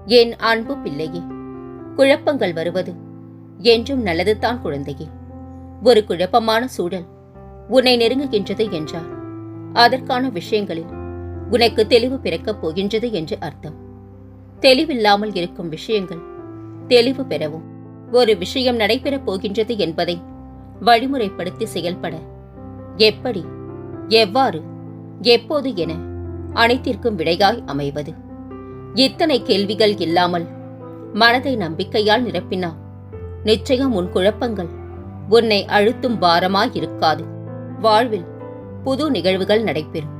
என் அன்பு பிள்ளையே, குழப்பங்கள் வருவது என்றும் நல்லதுதான் குழந்தையே. ஒரு குழப்பமான சூழல் உன்னை நெருங்குகின்றது என்றால் அதற்கான விஷயங்களில் உனக்கு தெளிவு பிறக்கப் போகின்றது என்று அர்த்தம். தெளிவில்லாமல் இருக்கும் விஷயங்கள் தெளிவு பெறவும், ஒரு விஷயம் நடைபெறப் போகின்றது என்பதை வழிமுறைப்படுத்தி செயல்பட எப்படி, எவ்வாறு, எப்போது என அனைத்திற்கும் விடையாய் அமைவது. இத்தனை கேள்விகள் இல்லாமல் மனதை நம்பிக்கையால் நிரப்பினால் நிச்சயம் உன் குழப்பங்கள் உன்னை அழுத்தும் பாரமாயிருக்காது. வாழ்வில் புது நிகழ்வுகள் நடைபெறும்.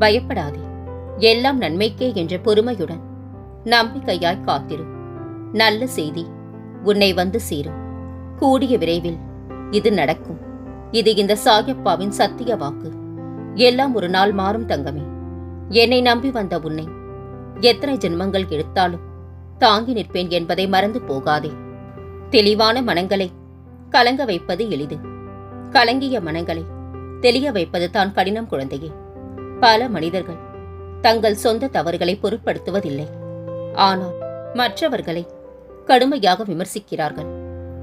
பயப்படாதே, எல்லாம் நன்மைக்கே என்ற பொறுமையுடன் நம்பிக்கையாய் காத்திரு. நல்ல செய்தி உன்னை வந்து சேரும். கூடிய விரைவில் இது நடக்கும். இது இந்த சாயப்பாவின் சத்திய வாக்கு. எல்லாம் ஒரு நாள் மாறும் தங்கமே. என்னை நம்பி வந்த உன்னை எத்தனை ஜென்மங்கள் எடுத்தாலும் தாங்கி நிற்பேன் என்பதை மறந்து போகாதே. தெளிவான மனங்களை கலங்க வைப்பது எளிது. கலங்கிய மனங்களை தெளிய வைப்பது தான் கடினம் குழந்தையே. பல மனிதர்கள் தங்கள் சொந்த தவறுகளை பொருட்படுத்துவதில்லை. ஆனால் மற்றவர்களை கடுமையாக விமர்சிக்கிறார்கள்.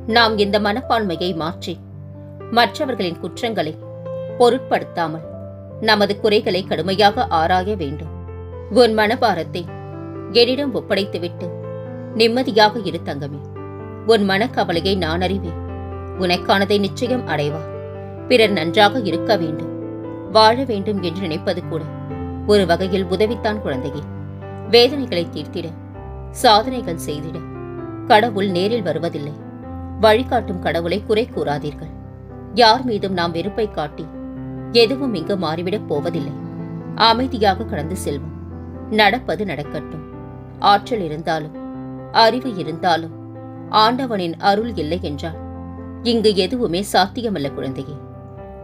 நாம் இந்த மனப்பான்மையை மாற்றி மற்றவர்களின் குற்றங்களை பொருட்படுத்தாமல் நமது குறைகளை கடுமையாக ஆராய வேண்டும். உன் மனபாரத்தை என்னிடம் ஒப்படைத்துவிட்டு நிம்மதியாக இரு தங்கமே. உன் மனக்கவலையை நான் அறிவேன். உனக்கானதை நிச்சயம் அடைவார். பிறர் நன்றாக இருக்க வேண்டும், வாழ வேண்டும் என்று நினைப்பது கூட ஒரு வகையில் உதவித்தான் குழந்தையே. வேதனைகளை தீர்த்திட, சாதனைகள் செய்திட கடவுள் நேரில் வருவதில்லை. வழிகாட்டும் கடவுளை குறை கூறாதீர்கள். யார் மீதும் நாம் வெறுப்பை காட்டி எதுவும் இங்கு மாறிவிடப் போவதில்லை. அமைதியாக கடந்து செல்வோம். நடப்பது நடக்கட்டும். ஆற்றல் இருந்தாலும் அறிவு இருந்தாலும் ஆண்டவனின் அருள் இல்லை என்றால் இங்கு எதுவுமே சாத்தியமல்ல குழந்தையே.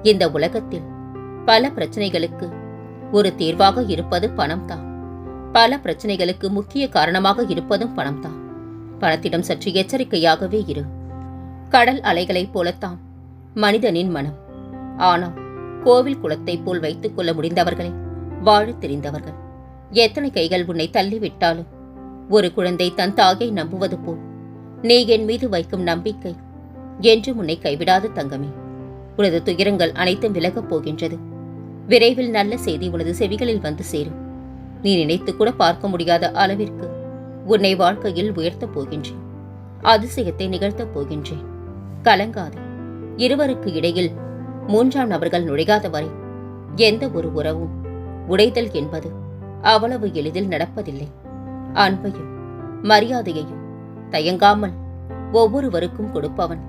இந்த உலகத்தில் பல பிரச்சனைகளுக்கு ஒரு தீர்வாக இருப்பது பணம்தான். பல பிரச்சனைகளுக்கு முக்கிய காரணமாக இருப்பதும் பணம்தான். பணத்திடம் சற்று எச்சரிக்கையாகவே இரு. கடல் அலைகளைப் போலத்தான் மனிதனின் மனம். ஆனால் கோவில் குளத்தை போல் வைத்துக் கொள்ள முடிந்தவர்களே வாழத் தெரிந்தவர்கள். எத்தனை கைகள் உன்னை தள்ளிவிட்டாலும் ஒரு குழந்தை தன் தாயை நம்புவது போல் நீ என் மீது வைக்கும் நம்பிக்கை என்றும் உன்னை கைவிடாது தங்கமே. உனது துயரங்கள் அனைத்தும் விலகப் போகின்றது. விரைவில் நல்ல செய்தி உனது செவிகளில் வந்து சேரும். நீ நினைத்து கூட பார்க்க முடியாத அளவிற்கு உன்னை வாழ்க்கையில் உயர்த்தப் போகின்றேன். அதிசயத்தை நிகழ்த்தப் போகின்றேன். கலங்காதே. இருவருக்கு இடையில் மூன்றாம் நபர்கள் நுழையாத வரை எந்த ஒரு உறவும் உடைதல் என்பது அவ்வளவு எளிதில் நடப்பதில்லை. அன்பையும் மரியாதையையும் தயங்காமல் ஒவ்வொருவருக்கும் கொடுப்பவன்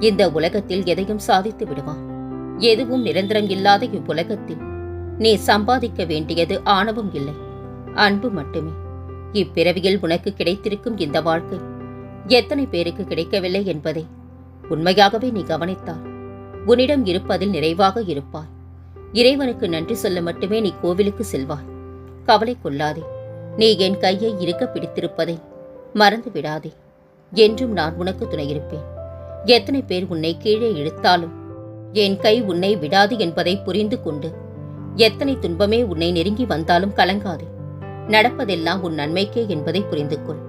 இந்த உலகத்தில் எதையும் சாதித்து விடுவான். எதுவும் நிரந்தரம் இல்லாத இவ்வுலகத்தில் நீ சம்பாதிக்க வேண்டியது ஆணவம் இல்லை, அன்பு மட்டுமே. இப்பிறவியில் உனக்கு கிடைத்திருக்கும் இந்த வாழ்க்கை எத்தனை பேருக்கு கிடைக்கவில்லை என்பதை உண்மையாகவே நீ கவனித்தால் உன்னிடம் இருப்பதில் நிறைவாக இருப்பாய். இறைவனுக்கு நன்றி சொல்ல மட்டுமே நீ கோவிலுக்கு செல்வாய். கவலை கொள்ளாதே. நீ என் கையை இறுக்க பிடித்திருப்பதை மறந்து விடாதே. என்றும் நான் உனக்கு துணையிருப்பேன். எத்தனை பேர் உன்னை கீழே இழுத்தாலும் என் கை உன்னை விடாது என்பதை புரிந்து கொண்டு, எத்தனை துன்பமே உன்னை நெருங்கி வந்தாலும் கலங்காதே. நடப்பதெல்லாம் உன் நன்மைக்கே என்பதை புரிந்து கொள்.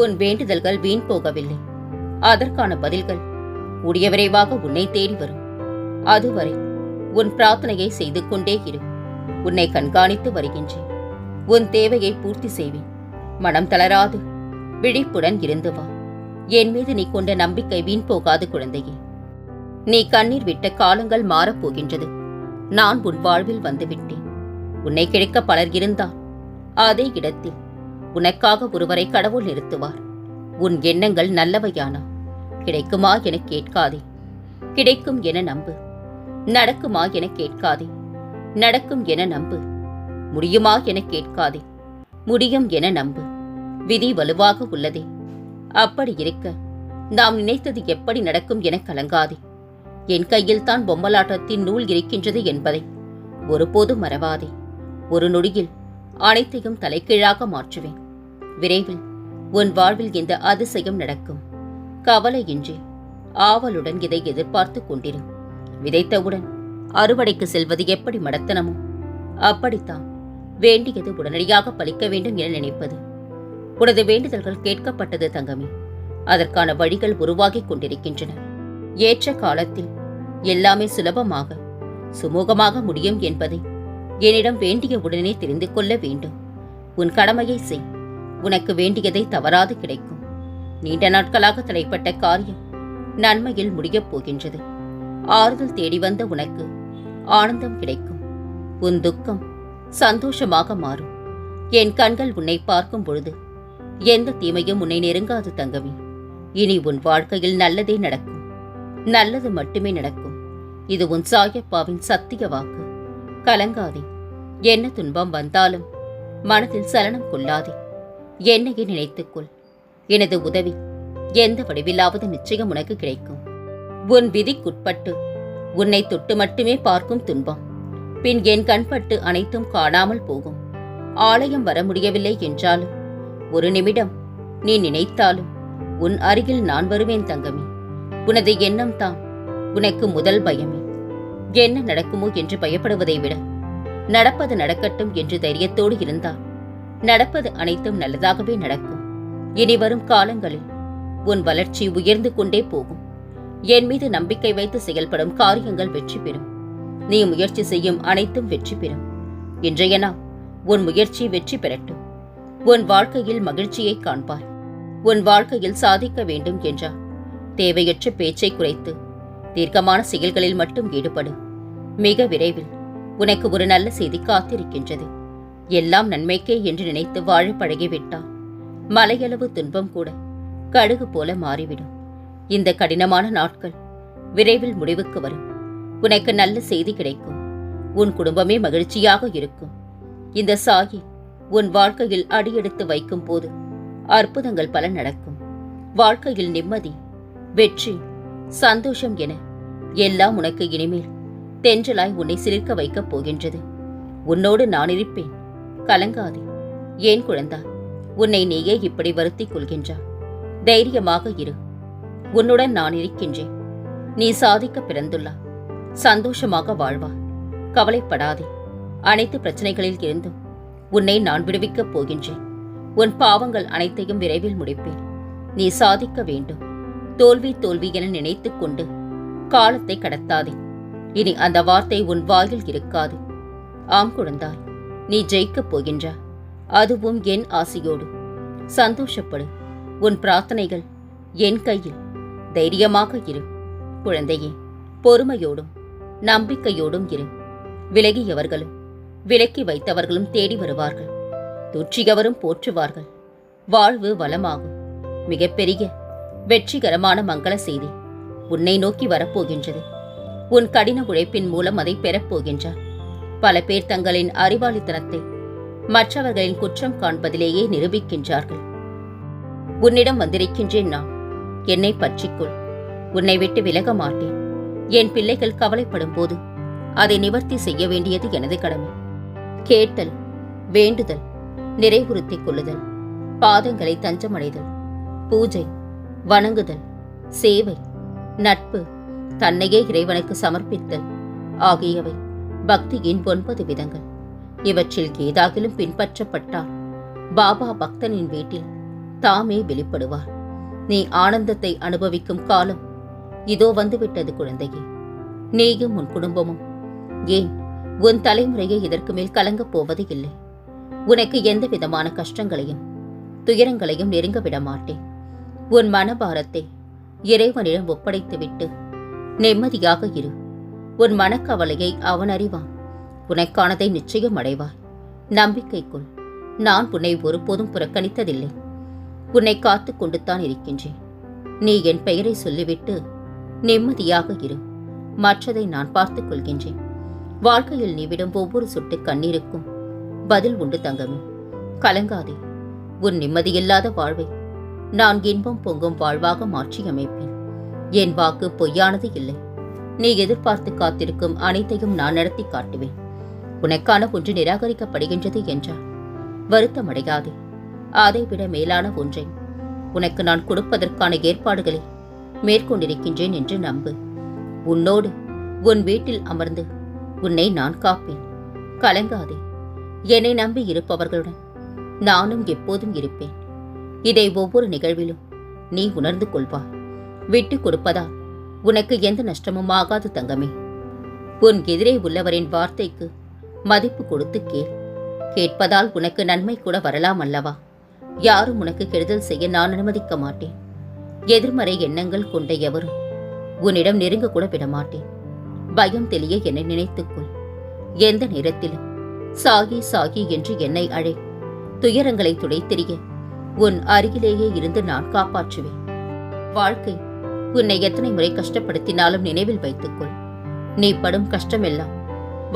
உன் வேண்டுதல்கள் வீண் போகவில்லை. அதற்கான பதில்கள் கூடிய விரைவாக உன்னை தேடி வரும். அதுவரை உன் பிரார்த்தனையை செய்து கொண்டே இரு. உன்னை கண்காணித்து வருகின்றேன். உன் தேவையை பூர்த்தி செய்வேன். மனம் தளராது விழிப்புடன் இருந்து வா. என் மீது நீ கொண்ட நம்பிக்கை வீண் போகாது குழந்தையே. நீ கண்ணீர் விட்ட காலங்கள் மாறப்போகின்றது. நான் உன் வாழ்வில் வந்துவிட்டேன். உன்னை கிடைக்க பலர் இருந்தால் அதே இடத்தில் உனக்காக ஒருவரை கடவுள் நிறுத்துவார். உன் எண்ணங்கள் நல்லவையானா கிடைக்குமா என கேட்காதே. கிடைக்கும் என நம்பு. நடக்குமா என கேட்காதே. நடக்கும் என நம்பு. முடியுமா என கேட்காதே. முடியும் என நம்பு. விதி வலுவாக உள்ளதே. அப்படி இருக்க நாம் நினைத்தது எப்படி நடக்கும் என கலங்காதே. என் கையில் தான் பொம்மலாட்டத்தின் நூல் இருக்கின்றது என்பதை ஒருபோதும் மறவாதே. ஒரு நொடியில் அனைத்தையும் தலைகீழாக மாற்றுவேன். விரைவில் உன் வாழ்வில் இந்த அதிசயம் நடக்கும். கவலையின்றி ஆவலுடன் இதை எதிர்பார்த்து கொண்டிரு. விதைத்தவுடன் அறுவடைக்கு செல்வது எப்படி மடத்தனமோ அப்படித்தான் வேண்டியது உடனடியாக பலிக்க வேண்டும் என நினைப்பது. உனது வேண்டுதல்கள் கேட்கப்பட்டது தங்கமே. அதற்கான வழிகள் உருவாகிக் கொண்டிருக்கின்றன. ஏற்ற காலத்தில் எல்லாமே சுலபமாக சுமூகமாக முடியும் என்பதை என்னிடம் வேண்டிய உடனே தெரிந்து கொள்ள வேண்டும். உன் கடமையை செய். உனக்கு வேண்டியதை தவறாது கிடைக்கும். நீண்ட நாட்களாக தடைப்பட்ட காரியம் நன்மையில் முடியப் போகின்றது. ஆறுதல் தேடி வந்த உனக்கு ஆனந்தம் கிடைக்கும். உன் துக்கம் சந்தோஷமாக மாறும். என் கண்கள் உன்னை பார்க்கும் பொழுது எந்த தீமையும் உன்னை நெருங்காது தங்கமே. இனி உன் வாழ்க்கையில் நல்லதே நடக்கும். நல்லது மட்டுமே நடக்கும். இது உன் சாயப்பாவின் சத்திய வாக்கு. கலங்காதே. என்ன துன்பம் வந்தாலும் மனதில் சலனம் கொள்ளாதே. என்னையே நினைத்துக்கொள். எனது உதவி எந்த வடிவிலாவது நிச்சயம் உனக்கு கிடைக்கும். உன் விதிக்குட்பட்டு உன்னை தொட்டு மட்டுமே பார்க்கும் துன்பம் பின் என் கண்பட்டு அனைத்தும் காணாமல் போகும். ஆலயம் வர முடியவில்லை என்றாலும் ஒரு நிமிடம் நீ நினைத்தாலும் உன் அருகில் நான் வருவேன் தங்கமே. உனது எண்ணம் தான் உனக்கு முதல் பயமே. என்ன நடக்குமோ என்று பயப்படுவதை விட நடப்பது நடக்கட்டும் என்று தைரியத்தோடு இருந்தால் நடப்பது அனைத்தும் நல்லதாகவே நடக்கும். இனி வரும் காலங்களில் உன் வளர்ச்சி உயர்ந்து கொண்டே போகும். என் மீது நம்பிக்கை வைத்து செயல்படும் காரியங்கள் வெற்றி பெறும். நீ முயற்சி செய்யும் அனைத்தும் வெற்றி பெறும். இன்றைய நாள் உன் முயற்சி வெற்றி பெறட்டும். உன் வாழ்க்கையில் மகிழ்ச்சியை காண்பாய். உன் வாழ்க்கையில் சாதிக்க வேண்டும் என்றால் தேவையற்ற பேச்சை குறைத்து தீர்க்கமான செயல்களில் மட்டும் ஈடுபடு. மிக விரைவில் உனக்கு ஒரு நல்ல செய்தி காத்திருக்கின்றது. எல்லாம் நன்மைக்கே என்று நினைத்து வாழ பழகிவிட்டால் மலையளவு துன்பம் கூட கடுகு போல மாறிவிடும். இந்த கடினமான நாட்கள் விரைவில் முடிவுக்கு வரும். உனக்கு நல்ல செய்தி கிடைக்கும். உன் குடும்பமே மகிழ்ச்சியாக இருக்கும். இந்த சாயி உன் வாழ்க்கையில் அடியெடுத்து வைக்கும் போது அற்புதங்கள் பல நடக்கும். வாழ்க்கையில் நிம்மதி, வெற்றி, சந்தோஷம் என எல்லாம் உனக்கு இனிமேல் தென்றலாய் உன்னை சிலிர்க்க வைக்கப் போகின்றது. உன்னோடு நான் இருப்பேன். கலங்காதே. ஏன் குழந்தாய், உன்னை நீயே இப்படி வருத்திக் கொள்கின்றாய்? தைரியமாக இரு. உன்னுடன் நான் இருக்கின்றேன். நீ சாதிக்க பிறந்துள்ளாய். சந்தோஷமாக வாழ்வாய். கவலைப்படாதே. அனைத்து பிரச்சனைகளில் இருந்தும் உன்னை நான் விடுவிக்கப் போகின்றேன். உன் பாவங்கள் அனைத்தையும் விரைவில் முடிப்பேன். நீ சாதிக்க வேண்டும். தோல்வி தோல்வி என நினைத்துக் கொண்டு காலத்தை கடத்தாதே. இனி அந்த வார்த்தை உன் வாயில் இருக்காது. ஆம் குழந்தாய், நீ ஜெயிக்கப் போகின்றாய். அதுவும் என் ஆசையோடு. சந்தோஷப்படு. உன் பிரார்த்தனைகள் என் கையில். தைரியமாக இரு குழந்தையே. பொறுமையோடும் நம்பிக்கையோடும் இரு. விலகியவர்களும் விலக்கி வைத்தவர்களும் தேடி வருவார்கள். தூற்றியவரும் போற்றுவார்கள். வாழ்வு வளமாகும். மிகப்பெரிய வெற்றிகரமான மங்கள செய்தி உன்னை நோக்கி வரப்போகின்றது. உன் கடின உழைப்பின் மூலம் அதை பெறப்போகின்றார். பல பேர் தங்களின் அறிவாளித்தனத்தை மற்றவர்களின் குற்றம் காண்பதிலேயே நிரூபிக்கின்றார்கள். உன்னிடம் வந்திருக்கின்றேன் நான். என்னை பற்றிக்கொள். உன்னை விட்டு விலக மாட்டேன். என் பிள்ளைகள் கவலைப்படும் போது அதை நிவர்த்தி செய்ய வேண்டியது எனது கடமை. கேட்டல், வேண்டுதல், நிறைவுறுத்திக் கொள்ளுதல், பாதங்களை தஞ்சமடைதல், பூஜை, வணங்குதல், சேவை, நட்பு, தன்னையே இறைவனுக்கு சமர்ப்பித்தல் ஆகியவை பக்தியின் 9 விதங்கள். இவற்றில் ஏதாகிலும் பின்பற்றப்பட்டால் பாபா பக்தனின் வீட்டில் தாமே வெளிப்படுவார். நீ ஆனந்தத்தை அனுபவிக்கும் காலம் இதோ வந்துவிட்டது குழந்தையே. நீயும் உன் குடும்பமும், ஏன் உன் தலைமுறையை இதற்கு மேல் கலங்கப் போவது இல்லை. உனக்கு எந்த விதமான கஷ்டங்களையும் துயரங்களையும் நெருங்க விட மாட்டேன். உன் மனபாரத்தை இறைவனிடம் ஒப்படைத்துவிட்டு நிம்மதியாக இரு. உன் மனக்கவலையை அவன் அறிவான். உனக்கானதை நிச்சயம் அடைவாய். நம்பிக்கை கொள். நான் உன்னை ஒருபோதும் புறக்கணித்ததில்லை. உன்னை காத்து கொண்டுத்தான் இருக்கின்றேன். நீ என் பெயரை சொல்லிவிட்டு நிம்மதியாக இரு. மற்றதை நான் பார்த்துக் கொள்கின்றேன். வாழ்க்கையில் நீ விடும் ஒவ்வொரு சொட்டு கண்ணீருக்கும் பதில் உண்டு தங்கமே. கலங்காதே. உன் நிம்மதியில்லாத வாழ்வை நான் இன்பம் பொங்கும் வாழ்வாக மாற்றியமைப்பேன். என் வாக்கு பொய்யானது இல்லை. நீ எதிர்பார்த்து காத்திருக்கும் அனைத்தையும் நான் நடத்தி காட்டுவேன். உனக்கான ஒன்று நிராகரிக்கப்படுகின்றது என்றால் வருத்தமடையாதே. அதைவிட மேலான ஒன்றை உனக்கு நான் கொடுப்பதற்கான ஏற்பாடுகளை மேற்கொண்டிருக்கின்றேன் என்று நம்பு. உன்னோடு உன் வீட்டில் அமர்ந்து உன்னை நான் காப்பேன். கலங்காதே. என்னை நம்பி இருப்பவர்களுடன் நானும் எப்போதும் இருப்பேன். இதை ஒவ்வொரு நிகழ்விலும் நீ உணர்ந்து கொள்வாய். விட்டு கொடுப்பதால் உனக்கு எந்த நஷ்டமும் ஆகாது தங்கமே. உன் எதிரே உள்ளவரின் வார்த்தைக்கு மதிப்பு கொடுத்து கேள். கேட்பதால் உனக்கு நன்மை கூட வரலாம் அல்லவா? யாரும் உனக்கு கெடுதல் செய்ய நான் அனுமதிக்க மாட்டேன். எதிர்மறை எண்ணங்கள் கொண்ட எவரும் உன்னிடம் நெருங்க கூட விடமாட்டேன். பயம் தெளிய என்னை நினைத்துக்கொள். எந்த நேரத்திலும் சாகி சாகி என்று என்னை அழை. துயரங்களை துடைத்தெறிய உன் அருகிலேயே இருந்து நான் காப்பாற்றுவேன். வாழ்க்கை உன்னை எத்தனை முறை கஷ்டப்படுத்தினாலும் நினைவில் வைத்துக்கொள். நீ படும் கஷ்டமெல்லாம்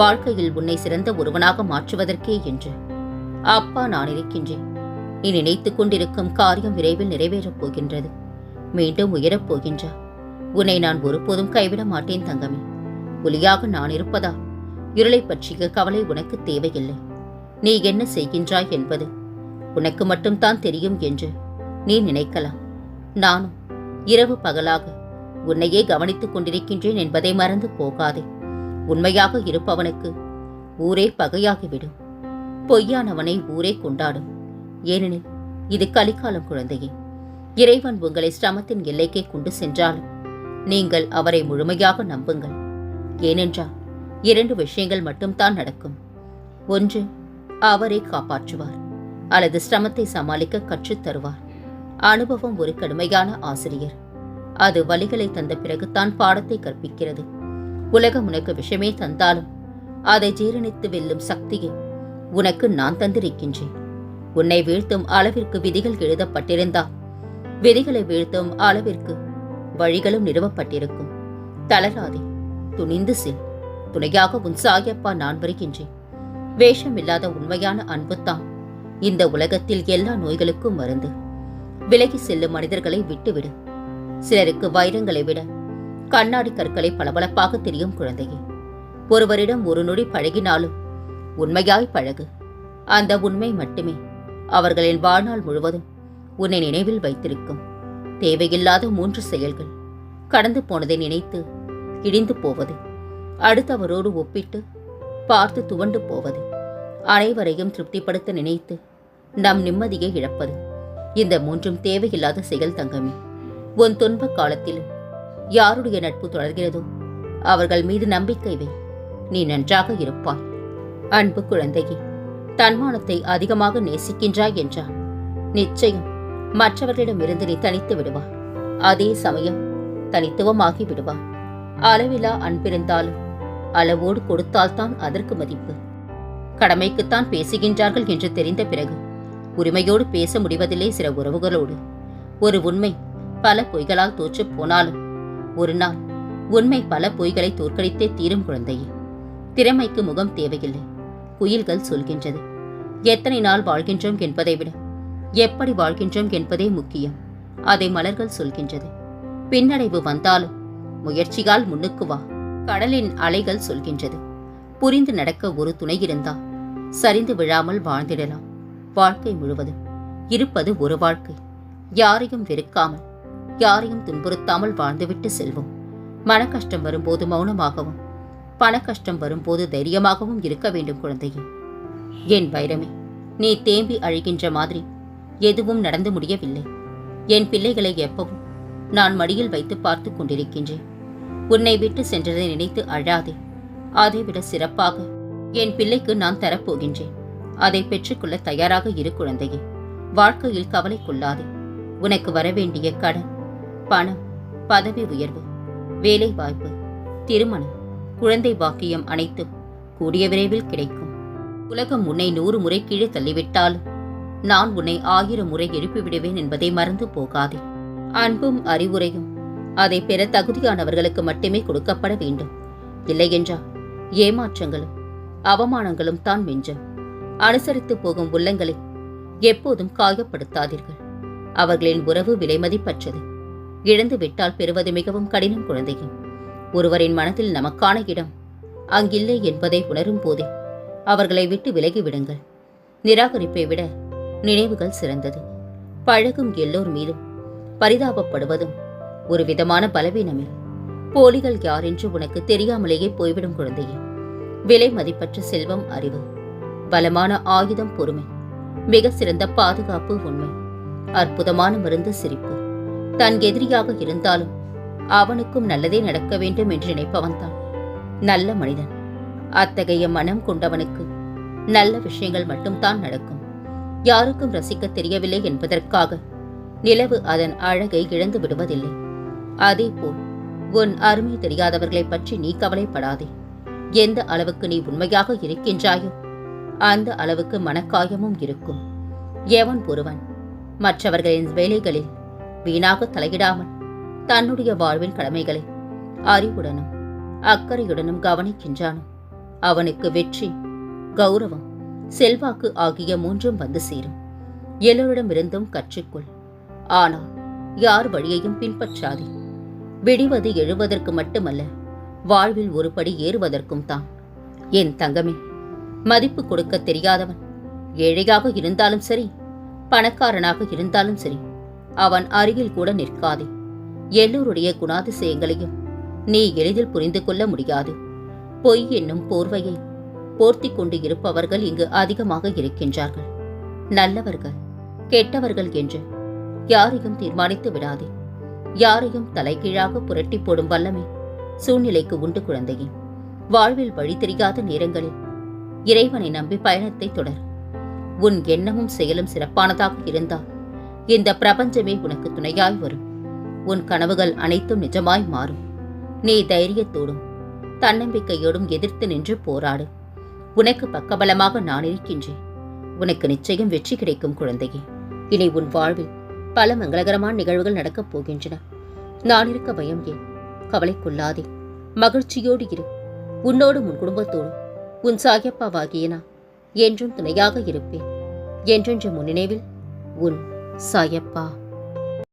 வாழ்க்கையில் உன்னை சிறந்த ஒருவனாக மாற்றுவதற்கே என்று அப்பா நான் இருக்கின்றேன். நீ நினைத்துக் கொண்டிருக்கும் காரியம் விரைவில் நிறைவேறப் போகின்றது. மீண்டும் உயரப் போகின்றா. உன்னை நான் ஒருபோதும் கைவிட மாட்டேன் தங்கமே. ஒளியாக நான் இருப்பதால் இருளை பற்றிய கவலை உனக்கு தேவையில்லை. நீ என்ன செய்கின்றாய் என்பது உனக்கு மட்டும்தான் தெரியும் என்று நீ நினைக்கலாம். நானும் இரவு பகலாக உன்னையே கவனித்துக் கொண்டிருக்கின்றேன் என்பதை மறந்து போகாதே. உண்மையாக இருப்பவனுக்கு ஊரே பகையாகிவிடும். பொய்யானவனை ஊரே கொண்டாடும். ஏனெனில் இது கலிகாலம் குழந்தையே. இறைவன் உங்களை சிரமத்தின் எல்லைக்கே கொண்டு சென்றாலும் நீங்கள் அவரை முழுமையாக நம்புங்கள். ஏனென்றால் 2 விஷயங்கள் மட்டும்தான் நடக்கும். ஒன்று, அவரை காப்பாற்றுவார், அல்லது சிரமத்தை சமாளிக்க கற்றுத் தருவார். அனுபவம் ஒரு கடுமையான ஆசிரியர். அது வலிகளை தந்த பிறகுதான் பாடத்தை கற்பிக்கிறது. உலகம் உனக்கு விஷமே தந்தாலும் அதை ஜீரணித்து வெல்லும் சக்தியை உனக்கு நான் தந்திருக்கின்றேன். உன்னை வீழ்த்தும் அளவிற்கு விதிகள் எழுதப்பட்டிருந்தால் விதிகளை வீழ்த்தும் அளவிற்கு வழிகளும் நிறுவப்பட்டிருக்கும். தளராதே, துணிந்து செல். துணையாக உன் சாயப்பா நான் வருகின்றேன். வேஷமில்லாத உண்மையான அன்புத்தான் இந்த உலகத்தில் எல்லா நோய்களுக்கும் மருந்து. விலகி செல்லும் மனிதர்களை விட்டுவிடு. சிலருக்கு வைரங்களை விட கண்ணாடி கற்களை பளபளப்பாக தெரியும் குழந்தையே. ஒருவரிடம் ஒரு நொடி பழகினாலும் உண்மையாய் பழகு. அந்த உண்மை மட்டுமே அவர்களின் வாழ்நாள் முழுவதும் உன்னை நினைவில் வைத்திருக்கும். தேவையில்லாத 3 செயல்கள்: கடந்து போனதை நினைத்து இடிந்து போவது, அடுத்தவரோடு ஒப்பிட்டு பார்த்து துவண்டு போவது, அனைவரையும் திருப்திப்படுத்த நினைத்து நம் நிம்மதியை இழப்பது. இந்த 3ம் தேவையில்லாத செயல் தங்கமே. உன் துன்ப காலத்திலும் யாருடைய நட்பு தொடர்கிறதோ அவர்கள் மீது நம்பிக்கை வை. நீ நன்றாக இருப்பாய். அன்பு குழந்தையே, தன்மானத்தை அதிகமாக நேசிக்கின்றாய் என்றால் நிச்சயம் மற்றவர்களிடமிருந்து நீ தனித்து விடுவாய். அதே சமயம் தனித்துவமாகி விடுவாய். அளவிலா அன்பிருந்தாலும் அளவோடு கொடுத்தால்தான் அதற்கு மதிப்பு. கடமைக்குத்தான் பேசுகின்றார்கள் என்று தெரிந்த பிறகு உரிமையோடு பேச முடிவதில்லை சில உறவுகளோடு. ஒரு உண்மை பல பொய்களால் தோற்று போனாலும் ஒரு நாள் உண்மை பல பொய்களை தோற்கடித்தே தீரும் குழந்தையே. திறமைக்கு முகம் தேவையில்லை. குயில்கள் சொல்கின்றது. எத்தனை நாள் வாழ்கின்றோம் என்பதை விட எப்படி வாழ்கின்றோம் என்பதே முக்கியம். அதை மலர்கள் சொல்கின்றது. பின்னடைவு வந்தாலும் முயற்சியால் முன்னுக்கு வா. கடலின் அலைகள் சொல்கின்றது. புரிந்து நடக்க ஒரு துணை இருந்தால் சரிந்து விழாமல் வாழ்ந்திடலாம். வாழ்க்கை முழுவதும் இருப்பது ஒரு வாழ்க்கை. யாரையும் வெறுக்காமல் யாரையும் துன்புறுத்தாமல் வாழ்ந்துவிட்டு செல்வோம். மன கஷ்டம் வரும்போது மௌனமாகவும் பண கஷ்டம் வரும்போது தைரியமாகவும் இருக்க வேண்டும் குழந்தையே. என் வைரமே, நீ தேம்பி அழுகின்ற மாதிரி எதுவும் நடந்து முடியவில்லை. என் பிள்ளைகளை எப்பவும் நான் மடியில் வைத்து பார்த்து கொண்டிருக்கின்றேன். உன்னை விட்டு சென்றதை நினைத்து அழாதே. அதைவிட சிறப்பாக என் பிள்ளைக்கு நான் தரப்போகின்றேன். அதை பெற்றுக்கொள்ள தயாராக இரு குழந்தையே. வாழ்க்கையில் கவலை கொள்ளாதே. உனக்கு வரவேண்டிய கடன், பணம், பதவி உயர்வு, வேலை வாய்ப்பு, திருமணம், குழந்தை பாக்கியம் அனைத்தும் கூடிய விரைவில் கிடைக்கும். உலகம் உன்னை 100 முறை கீழே தள்ளிவிட்டாலும் நான் உன்னை 1000 முறை எழுப்பிவிடுவேன் என்பதை மறந்து போகாதே. அன்பும் அறிவுரையும் அதை பெற தகுதியானவர்களுக்கு மட்டுமே கொடுக்கப்பட வேண்டும். இல்லையென்றால் ஏமாற்றங்களும் அவமானங்களும் தான் மிஞ்சம். அனுசரித்து போகும் உள்ளங்களை எப்போதும் காயப்படுத்தாதீர்கள். அவர்களின் உறவு விலைமதிப்பற்றது. இழந்து விட்டால் பெறுவது மிகவும் கடினம் குழந்தையே. ஒருவரின் மனதில் நமக்கான இடம் அங்கில்லை என்பதை உணரும் போதே அவர்களை விட்டு விலகி விடுங்கள். நிராகரிப்பை விட நினைவுகள் சிறந்தது. பழகும் எல்லோர் மீதும் பரிதாபப்படுவதும் ஒரு விதமான பலவீனமே. போலிகள் யார் என்று உனக்கு தெரியாமலேயே போய்விடும் குழந்தையே. விலை மதிப்பற்ற செல்வம் அறிவு, பலமான ஆயுதம் பொறுமை, மிக சிறந்த பாதுகாப்பு உண்மை. அற்புதமான மருந்து சிரிப்பு. தன் எதிரியாக இருந்தாலும் அவனுக்கும் நல்லதே நடக்க வேண்டும் என்று நினைப்பவன்தான் நல்ல மனிதன். அத்தகைய மனம் கொண்டவனுக்கு நல்ல விஷயங்கள் மட்டும்தான் நடக்கும். யாருக்கும் ரசிக்க தெரியவில்லை என்பதற்காக நிலவு அதன் அழகை இழந்து விடுவதில்லை. அதேபோல் உன் அருமை தெரியாதவர்களை பற்றி நீ கவலைப்படாதே. எந்த அளவுக்கு நீ உண்மையாக இருக்கின்றாயோ அந்த அளவுக்கு மனக்காயமும் இருக்கும். எவன் ஒருவன் மற்றவர்களின் வேலைகளில் வீணாக தலையிடாமல் தன்னுடைய வாழ்வின் கடமைகளை அறிவுடனும் அக்கறையுடனும் கவனிக்கின்றானோ அவனுக்கு வெற்றி, கௌரவம், செல்வாக்கு ஆகிய மூன்றும் வந்து சேரும். எல்லோரிடமிருந்தும் கற்றுக்கொள். ஆனால் யார் வழியையும் பின்பற்றாதே. விடிவது எழுவதற்கு மட்டுமல்ல, வாழ்வில் ஒரு படி ஏறுவதற்கும் தான். என் தங்கமே, மதிப்பு கொடுக்க தெரியாதவன் ஏழையாக இருந்தாலும் சரி, பணக்காரனாக இருந்தாலும் சரி, அவன் அருகில் கூட நிற்காதே. எல்லோருடைய குணாதிசயங்களையும் நீ எளிதில் புரிந்து கொள்ள முடியாது. பொய் என்னும் போர்வையை போர்த்தி கொண்டு இருப்பவர்கள் இங்கு அதிகமாக இருக்கின்றார்கள். நல்லவர்கள் கெட்டவர்கள் என்று யாரையும் தீர்மானித்து விடாதே. யாரையும் தலைகீழாக புரட்டி போடும் வல்லமை சூழ்நிலைக்கு உண்டு குழந்தையே. வாழ்வில் வழி தெரியாத நேரங்களில் இறைவனை நம்பி பயணத்தை தொடர். உன் எண்ணமும் செயலும் சிறப்பானதாக இருந்தால் இந்த பிரபஞ்சமே உனக்கு துணையாய் வரும். உன் கனவுகள் அனைத்தும் நிஜமாய் மாறும். நீ தைரியத்தோடும் தன்னம்பிக்கையோடும் எதிர்த்து நின்று போராடு. உனக்கு பக்கபலமாக நான் இருக்கின்றேன். உனக்கு நிச்சயம் வெற்றி கிடைக்கும் குழந்தையே. இனி உன் வாழ்வில் பல மங்களகரமான நிகழ்வுகள் நடக்கப் போகின்றன. நான் இருக்க பயம் ஏன்? கவலை கொள்ளாதே. மகிழ்ச்சியோடு இரு. உன்னோடு உன் குடும்பத்தோடு உன் சாயப்பாவாகிய நான் என்றும் துணையாக இருப்பேன். என்றென்று முன்னினைவில் உன் சாயப்பா.